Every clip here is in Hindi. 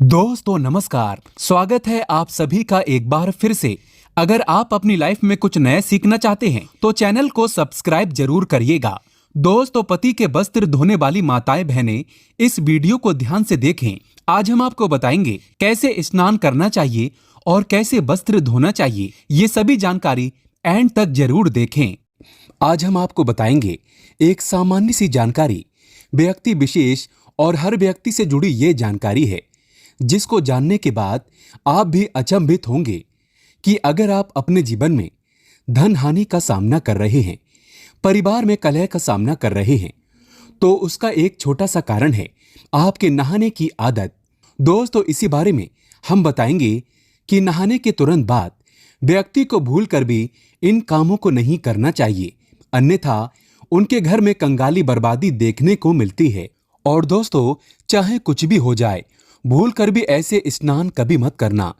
दोस्तों नमस्कार, स्वागत है आप सभी का एक बार फिर से। अगर आप अपनी लाइफ में कुछ नया सीखना चाहते हैं तो चैनल को सब्सक्राइब जरूर करिएगा। दोस्तों, पति के वस्त्र धोने वाली माताएं बहनें इस वीडियो को ध्यान से देखें। आज हम आपको बताएंगे कैसे स्नान करना चाहिए और कैसे वस्त्र धोना चाहिए। ये सभी जानकारी एंड तक जरूर देखें। आज हम आपको बताएंगे एक सामान्य सी जानकारी, व्यक्ति विशेष और हर व्यक्ति से जुड़ी ये जानकारी है जिसको जानने के बाद आप भी अचंभित होंगे कि अगर आप अपने जीवन में धन हानि का सामना कर रहे हैं, परिवार में कलह का सामना कर रहे हैं, तो उसका एक छोटा सा कारण है आपके नहाने की आदत। दोस्तों, इसी बारे में हम बताएंगे कि नहाने के तुरंत बाद व्यक्ति को भूल कर भी इन कामों को नहीं करना चाहिए, अन्यथा उनके घर में कंगाली बर्बादी देखने को मिलती है। और दोस्तों, चाहे कुछ भी हो जाए, भूल कर भी ऐसे स्नान कभी मत करना,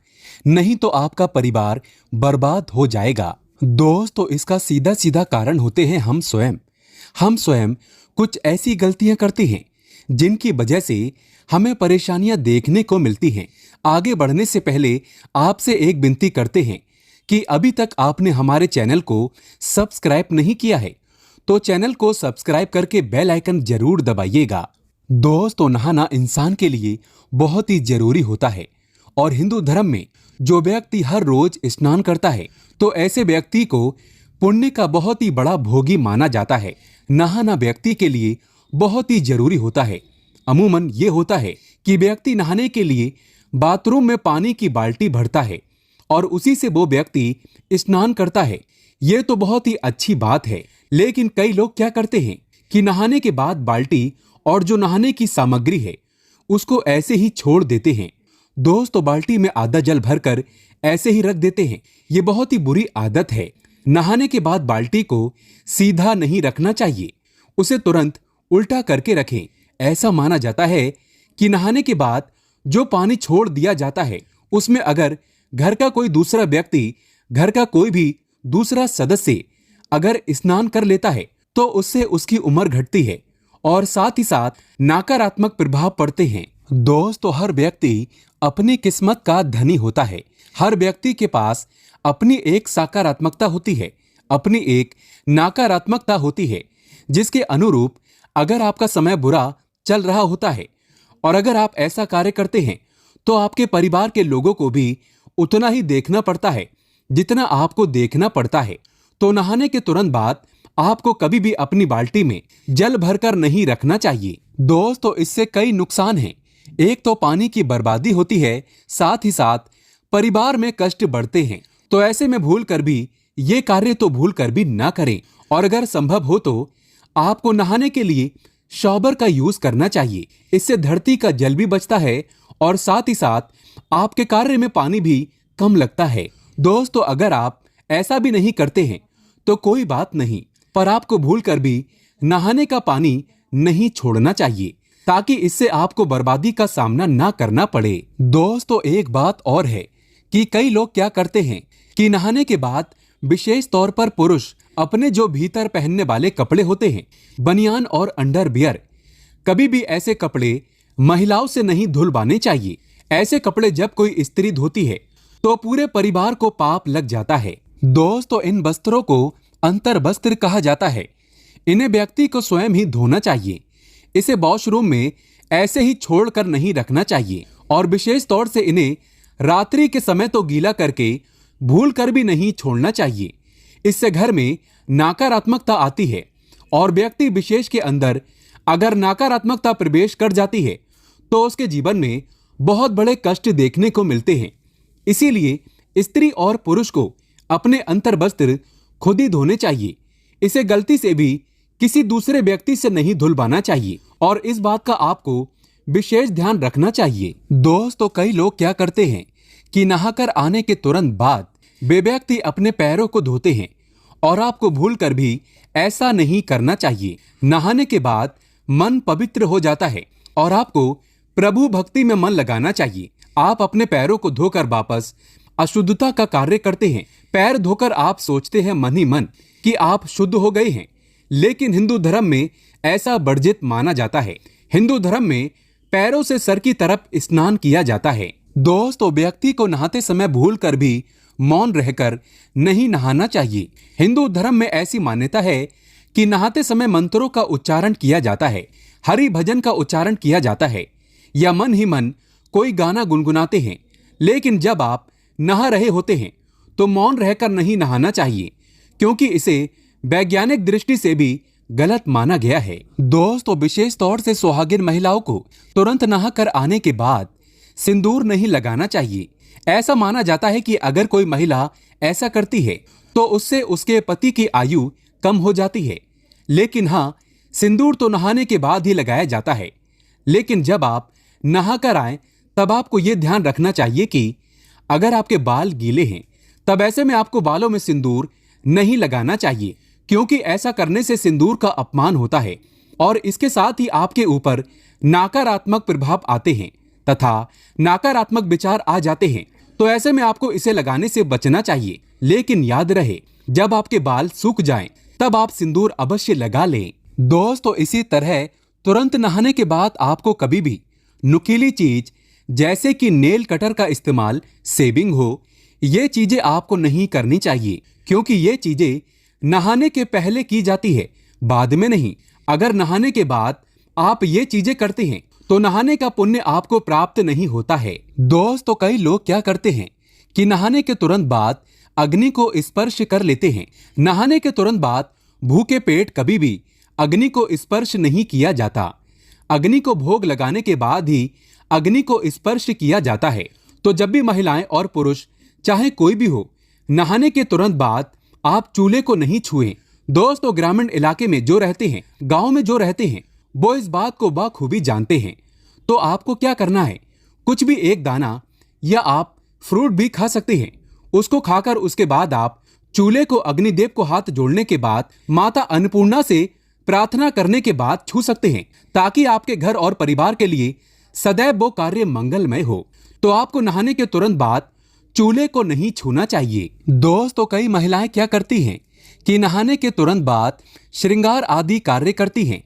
नहीं तो आपका परिवार बर्बाद हो जाएगा। दोस्तों, इसका सीधा सीधा कारण होते हैं हम स्वयं कुछ ऐसी गलतियां करते हैं जिनकी वजह से हमें परेशानियां देखने को मिलती हैं। आगे बढ़ने से पहले आपसे एक विनती करते हैं कि अभी तक आपने हमारे चैनल को सब्सक्राइब नहीं किया है तो चैनल को सब्सक्राइब करके बेल आइकन जरूर दबाइएगा। दोस्तों, नहाना इंसान के लिए बहुत ही जरूरी होता है और हिंदू धर्म में जो व्यक्ति हर रोज स्नान करता है तो ऐसे व्यक्ति को पुण्य का बहुत ही बड़ा भोगी माना जाता है। नहाना व्यक्ति के लिए बहुत ही जरूरी होता है। अमूमन ये होता है कि व्यक्ति नहाने के लिए बाथरूम में पानी की बाल्टी भरता है और उसी से वो व्यक्ति स्नान करता है। ये तो बहुत ही अच्छी बात है, लेकिन कई लोग क्या करते हैं कि नहाने के बाद बाल्टी और जो नहाने की सामग्री है उसको ऐसे ही छोड़ देते हैं। दोस्तों, बाल्टी में आधा जल भरकर ऐसे ही रख देते हैं। ये बहुत ही बुरी आदत है। नहाने के बाद बाल्टी को सीधा नहीं रखना चाहिए, उसे तुरंत उल्टा करके रखें। ऐसा माना जाता है कि नहाने के बाद जो पानी छोड़ दिया जाता है उसमें अगर घर का कोई दूसरा व्यक्ति, घर का कोई भी दूसरा सदस्य अगर स्नान कर लेता है तो उससे उसकी उम्र घटती है और साथ ही साथ नकारात्मक प्रभाव पड़ते हैं। दोस्तों, हर व्यक्ति अपनी किस्मत का धनी होता है। हर व्यक्ति के पास अपनी एक सकारात्मकता होती है, अपनी एक नकारात्मकता होती है, जिसके अनुरूप अगर आपका समय बुरा चल रहा होता है और अगर आप ऐसा कार्य करते हैं तो आपके परिवार के लोगों को भी उतना ही देखना पड़ता है जितना आपको देखना पड़ता है। तो नहाने के तुरंत बाद आपको कभी भी अपनी बाल्टी में जल भरकर नहीं रखना चाहिए। दोस्तों, इससे कई नुकसान हैं। एक तो पानी की बर्बादी होती है, साथ ही साथ परिवार में कष्ट बढ़ते हैं। तो ऐसे में भूल कर भी ये कार्य तो भूल कर भी ना करें और अगर संभव हो तो आपको नहाने के लिए शॉवर का यूज करना चाहिए। इससे धरती का जल भी बचता है और साथ ही साथ आपके कार्य में पानी भी कम लगता है। दोस्तों, अगर आप ऐसा भी नहीं करते हैं तो कोई बात नहीं, पर आपको भूल कर भी नहाने का पानी नहीं छोड़ना चाहिए ताकि इससे आपको बर्बादी का सामना ना करना पड़े। दोस्तों, एक बात और है कि कई लोग क्या करते हैं कि नहाने के बाद विशेष तौर पर पुरुष अपने जो भीतर पहनने वाले कपड़े होते हैं, बनियान और अंडरवियर, कभी भी ऐसे कपड़े महिलाओं से नहीं धुलवाने चाहिए। ऐसे कपड़े जब कोई स्त्री धोती है तो पूरे परिवार को पाप लग जाता है। दोस्तों, इन वस्त्रों को अंतर वस्त्र कहा जाता है। इन्हें व्यक्ति को स्वयं ही धोना चाहिए। इसे वॉशरूम में ऐसे ही छोड़कर नहीं रखना चाहिए और विशेष तौर से इन्हें रात्रि के समय तो गीला करके भूल कर भी नहीं छोड़ना चाहिए। इससे घर में नकारात्मकता आती है और व्यक्ति विशेष के अंदर अगर नकारात्मकता प्रवेश कर जाती है तो उसके जीवन में बहुत बड़े कष्ट देखने को मिलते हैं। इसीलिए स्त्री और पुरुष को अपने अंतर वस्त्र खुद ही धोने चाहिए। इसे गलती से भी किसी दूसरे व्यक्ति से नहीं धुलवाना चाहिए और इस बात का आपको विशेष ध्यान रखना चाहिए। दोस्तों, कई लोग क्या करते हैं कि नहाकर आने के तुरंत बाद वे व्यक्ति अपने पैरों को धोते हैं और आपको भूल कर भी ऐसा नहीं करना चाहिए। नहाने के बाद मन पवित्र हो जाता है और आपको प्रभु भक्ति में मन लगाना चाहिए। आप अपने पैरों को धोकर वापस अशुद्धता का कार्य करते हैं। पैर धोकर आप सोचते हैं मन ही मन कि आप शुद्ध हो गए हैं, लेकिन हिंदू धर्म में ऐसा वर्जित माना जाता है। हिंदू धर्म में पैरों से सर की तरफ स्नान किया जाता है। दोस्तों, व्यक्ति को नहाते समय भूल कर भी मौन रहकर नहीं नहाना चाहिए। हिंदू धर्म में ऐसी मान्यता है कि नहाते समय मंत्रों का उच्चारण किया जाता है, हरि भजन का उच्चारण किया जाता है या मन ही मन कोई गाना गुनगुनाते हैं। लेकिन जब आप नहा रहे होते हैं तो मौन रहकर नहीं नहाना चाहिए, क्योंकि इसे वैज्ञानिक दृष्टि से भी गलत माना गया है। दोस्तों, विशेष तौर से सुहागिन महिलाओं को तुरंत नहाकर आने के बाद सिंदूर नहीं लगाना चाहिए। ऐसा माना जाता है कि अगर कोई महिला ऐसा करती है तो उससे उसके पति की आयु कम हो जाती है। लेकिन हाँ, सिंदूर तो नहाने के बाद ही लगाया जाता है। लेकिन जब आप नहाकर आए तब आपको ये ध्यान रखना चाहिए कि अगर आपके बाल गीले हैं तब ऐसे में आपको बालों में सिंदूर नहीं लगाना चाहिए, क्योंकि ऐसा करने से सिंदूर का अपमान होता है और इसके साथ ही आपके ऊपर नकारात्मक प्रभाव आते हैं तथा नकारात्मक विचार आ जाते हैं। तो ऐसे में आपको इसे लगाने से बचना चाहिए। लेकिन याद रहे, जब आपके बाल सूख जाएं तब आप सिंदूर अवश्य लगा लें। दोस्तों, इसी तरह तुरंत नहाने के बाद आपको कभी भी नुकीली चीज जैसे कि नेल कटर का इस्तेमाल, शेविंग हो, ये चीजें आपको नहीं करनी चाहिए, क्योंकि ये चीजें नहाने के पहले की जाती है, बाद में नहीं। अगर नहाने के बाद आप ये चीजें करते हैं तो नहाने का पुण्य आपको प्राप्त नहीं होता है। दोस्तों, कई लोग क्या करते हैं कि नहाने के तुरंत बाद अग्नि को स्पर्श कर लेते हैं। नहाने के तुरंत बाद भूखे पेट कभी भी अग्नि को स्पर्श नहीं किया जाता। अग्नि को भोग लगाने के बाद ही अग्नि को स्पर्श किया जाता है। तो जब भी महिलाएं और पुरुष चाहे कोई भी हो, नहाने के तुरंत बाद आप चूल्हे को नहीं छुएं। दोस्तों, ग्रामीण इलाके में जो रहते हैं, गांव में जो रहते हैं, वो इस बात को बखूबी जानते हैं। तो आपको क्या करना है, कुछ भी एक दाना या आप फ्रूट भी खा सकते हैं। उसको खाकर उसके बाद आप चूल्हे को अग्निदेव को हाथ जोड़ने के बाद माता अन्नपूर्णा से प्रार्थना करने के बाद छू सकते हैं, ताकि आपके घर और परिवार के लिए सदैव वो कार्य मंगलमय हो। तो आपको नहाने के तुरंत बाद चूल्हे को नहीं छूना चाहिए। दोस्तों, कई महिलाएं क्या करती हैं कि नहाने के तुरंत बाद श्रृंगार आदि कार्य करती हैं।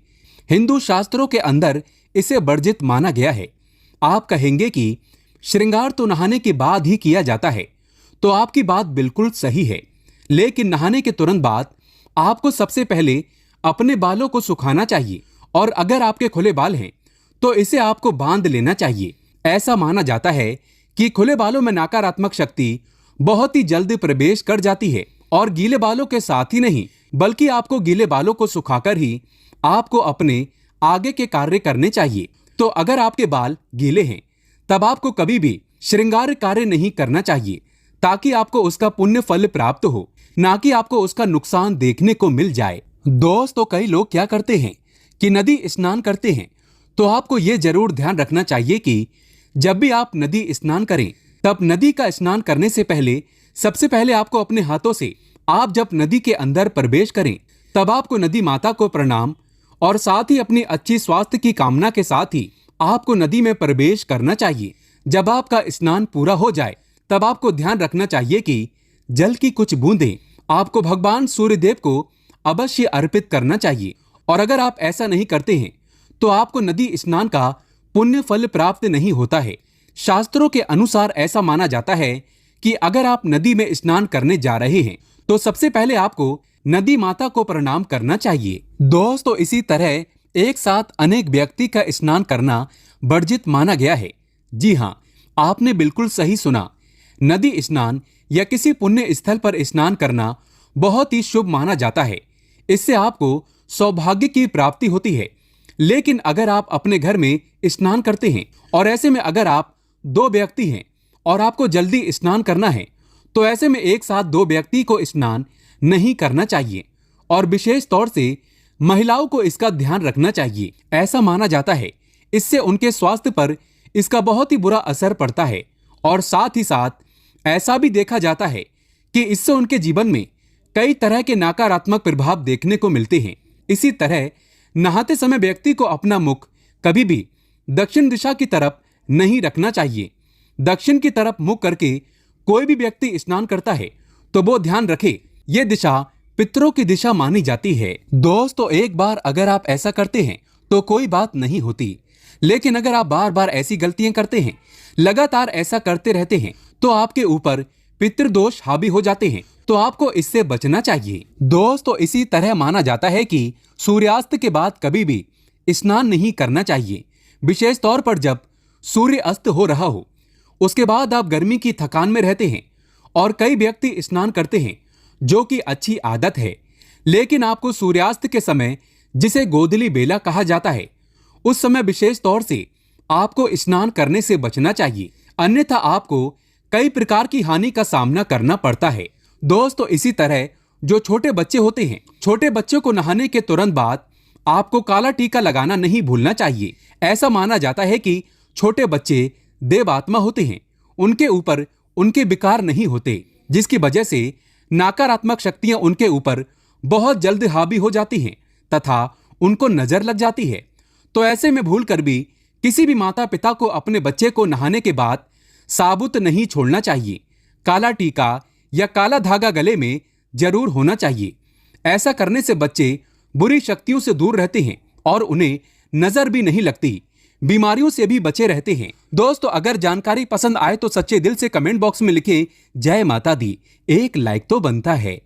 हिंदू शास्त्रों के अंदर इसे वर्जित माना गया है। आप कहेंगे कि श्रृंगार तो नहाने के बाद ही किया जाता है, तो आपकी बात बिल्कुल सही है। लेकिन नहाने के तुरंत बाद आपको सबसे पहले अपने बालों को सुखाना चाहिए, और अगर आपके खुले बाल हैं तो इसे आपको बांध लेना चाहिए। ऐसा माना जाता है कि खुले बालों में नकारात्मक शक्ति बहुत ही जल्द प्रवेश कर जाती है, और गीले बालों के साथ ही नहीं, बल्कि आपको गीले बालों को सुखाकर ही आपको अपने आगे के कार्य करने चाहिए। तो अगर आपके बाल गीले हैं तब आपको कभी भी श्रृंगार कार्य नहीं करना चाहिए, ताकि आपको उसका पुण्य फल प्राप्त हो, ना कि आपको उसका नुकसान देखने को मिल जाए। दोस्तों, कई लोग क्या करते हैं कि नदी स्नान करते हैं। तो आपको ये जरूर ध्यान रखना चाहिए कि जब भी आप नदी स्नान करें तब नदी का स्नान करने से पहले सबसे पहले आपको अपने हाथों से, आप जब नदी के अंदर प्रवेश करें तब आपको नदी माता को प्रणाम और साथ ही अपनी अच्छी स्वास्थ्य की कामना के साथ ही आपको नदी में प्रवेश करना चाहिए। जब आपका स्नान पूरा हो जाए तब आपको ध्यान रखना चाहिए कि जल की कुछ बूंदें आपको भगवान सूर्यदेव को अवश्य अर्पित करना चाहिए। और अगर आप ऐसा नहीं करते हैं तो आपको नदी स्नान का पुण्य फल प्राप्त नहीं होता है। शास्त्रों के अनुसार ऐसा माना जाता है कि अगर आप नदी में स्नान करने जा रहे हैं तो सबसे पहले आपको नदी माता को प्रणाम करना चाहिए। दोस्तों, इसी तरह एक साथ अनेक व्यक्ति का स्नान करना वर्जित माना गया है। जी हाँ, आपने बिल्कुल सही सुना। नदी स्नान या किसी पुण्य स्थल पर स्नान करना बहुत ही शुभ माना जाता है। इससे आपको सौभाग्य की प्राप्ति होती है। लेकिन अगर आप अपने घर में स्नान करते हैं और ऐसे में अगर आप 2 व्यक्ति हैं और आपको जल्दी स्नान करना है, तो ऐसे में एक साथ 2 व्यक्ति को स्नान नहीं करना चाहिए, और विशेष तौर से महिलाओं को इसका ध्यान रखना चाहिए। ऐसा माना जाता है इससे उनके स्वास्थ्य पर इसका बहुत ही बुरा असर पड़ता है, और साथ ही साथ ऐसा भी देखा जाता है कि इससे उनके जीवन में कई तरह के नकारात्मक प्रभाव देखने को मिलते हैं। इसी तरह नहाते समय व्यक्ति को अपना मुख कभी भी दक्षिण दिशा की तरफ नहीं रखना चाहिए। दक्षिण की तरफ मुख करके कोई भी व्यक्ति स्नान करता है तो वो ध्यान रखे, ये दिशा पितरों की दिशा मानी जाती है। दोस्तों, एक बार अगर आप ऐसा करते हैं तो कोई बात नहीं होती, लेकिन अगर आप बार बार ऐसी गलतियां करते हैं, लगातार ऐसा करते रहते हैं, तो आपके ऊपर पितृदोष हावी हो जाते हैं। तो आपको इससे बचना चाहिए। दोस्तों, इसी तरह माना जाता है कि सूर्यास्त के बाद कभी भी स्नान नहीं करना चाहिए, विशेष तौर पर जब सूर्य अस्त हो रहा हो। उसके बाद आप गर्मी की थकान में रहते हैं और कई व्यक्ति स्नान करते हैं, जो कि अच्छी आदत है। लेकिन आपको सूर्यास्त के समय, जिसे गोधली बेला कहा जाता है, उस समय विशेष तौर से आपको स्नान करने से बचना चाहिए, अन्यथा आपको कई प्रकार की हानि का सामना करना पड़ता है। दोस्तों, इसी तरह जो छोटे बच्चे होते हैं, छोटे बच्चों को नहाने के तुरंत बाद आपको काला टीका लगाना नहीं भूलना चाहिए। ऐसा माना जाता है कि छोटे बच्चे देवात्मा होते हैं, उनके ऊपर उनके विकार नहीं होते, जिसकी वजह से नकारात्मक शक्तियां उनके ऊपर बहुत जल्द हावी हो जाती हैं तथा उनको नजर लग जाती है। तो ऐसे में भूल कर भी किसी भी माता पिता को अपने बच्चे को नहाने के बाद साबुत नहीं छोड़ना चाहिए। काला टीका या काला धागा गले में जरूर होना चाहिए। ऐसा करने से बच्चे बुरी शक्तियों से दूर रहते हैं और उन्हें नजर भी नहीं लगती, बीमारियों से भी बचे रहते हैं। दोस्तों, अगर जानकारी पसंद आए तो सच्चे दिल से कमेंट बॉक्स में लिखें जय माता दी। एक लाइक तो बनता है।